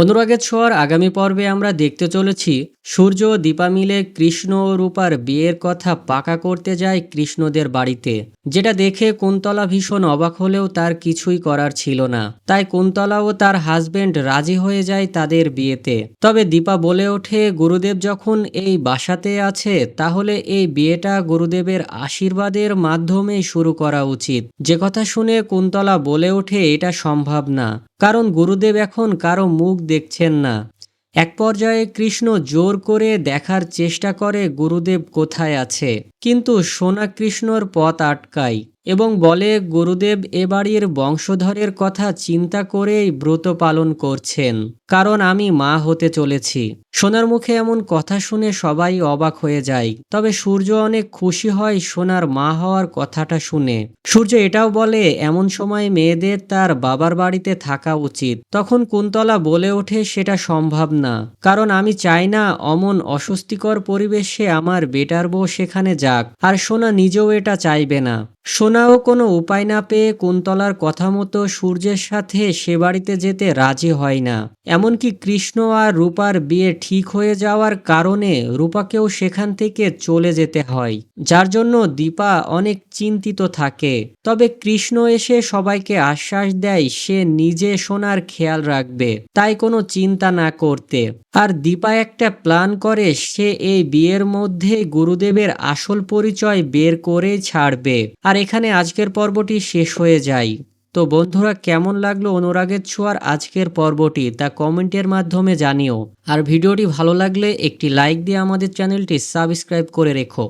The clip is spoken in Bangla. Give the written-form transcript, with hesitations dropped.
অনুরাগের ছোঁয়ার আগামী পর্বে আমরা দেখতে চলেছি সূর্য ও দীপা মিলে কৃষ্ণ ও রূপার বিয়ের কথা পাকা করতে যায় কৃষ্ণদের বাড়িতে, যেটা দেখে কুন্তলা ভীষণ অবাক হলেও তার কিছুই করার ছিল না। তাই কুন্তলা ও তার হাজবেন্ড রাজি হয়ে যায় তাদের বিয়েতে। তবে দীপা বলে ওঠে, গুরুদেব যখন এই বাসাতে আছে তাহলে এই বিয়েটা গুরুদেবের আশীর্বাদের মাধ্যমেই শুরু করা উচিত। যে কথা শুনে কুন্তলা বলে ওঠে, এটা সম্ভব না, কারণ গুরুদেব এখন কারো মুখ দেখছেন না। এক পর্যায়ে কৃষ্ণ জোর করে দেখার চেষ্টা করে গুরুদেব কোথায় আছে, কিন্তু সোনা কৃষ্ণর পথ আটকায় এবং বলে গুরুদেব এ বাড়ির বংশধরের কথা চিন্তা করেই ব্রত পালন করছেন, কারণ আমি মা হতে চলেছি। সোনার মুখে এমন কথা শুনে সবাই অবাক হয়ে যায়। তবে সূর্য অনেক খুশি হয় সোনার মা হওয়ার কথাটা শুনে। সূর্য এটাও বলে এমন সময় মেয়েদের তার বাবার বাড়িতে থাকা উচিত। তখন কুন্তলা বলে ওঠে, সেটা সম্ভব না, কারণ আমি চাই না অমন অস্বস্তিকর পরিবেশে আমার বেটার বউ সেখানে যাক, আর সোনা নিজেও এটা চাইবে না। সোনাও কোনো উপায় না পেয়ে কুন্তলার কথা মতো সূর্যের সাথে সে বাড়িতে যেতে রাজি হয় না। এমনকি কৃষ্ণ আর রূপার বিয়ে ঠিক হয়ে যাওয়ার কারণে রূপাকেও সেখান থেকে চলে যেতে হয়, যার জন্য দীপা অনেক চিন্তিত থাকে। তবে কৃষ্ণ এসে সবাইকে আশ্বাস দেয় সে নিজে সোনার খেয়াল রাখবে, তাই কোনো চিন্তা না করতে। আর দীপা একটা প্ল্যান করে, সে এই বিয়ের মধ্যে গুরুদেবের আসল পরিচয় বের করে ছাড়বে। আর এখানে আজকের পর্বটি শেষ হয়ে যায়। তো বন্ধুরা, কেমন লাগলো অনুরাগের ছোঁয়ার আজকের পর্বটি তা কমেন্টের মাধ্যমে জানিও। আর ভিডিওটি ভালো লাগলে একটি লাইক দিয়ে আমাদের চ্যানেলটি সাবস্ক্রাইব করে রেখো।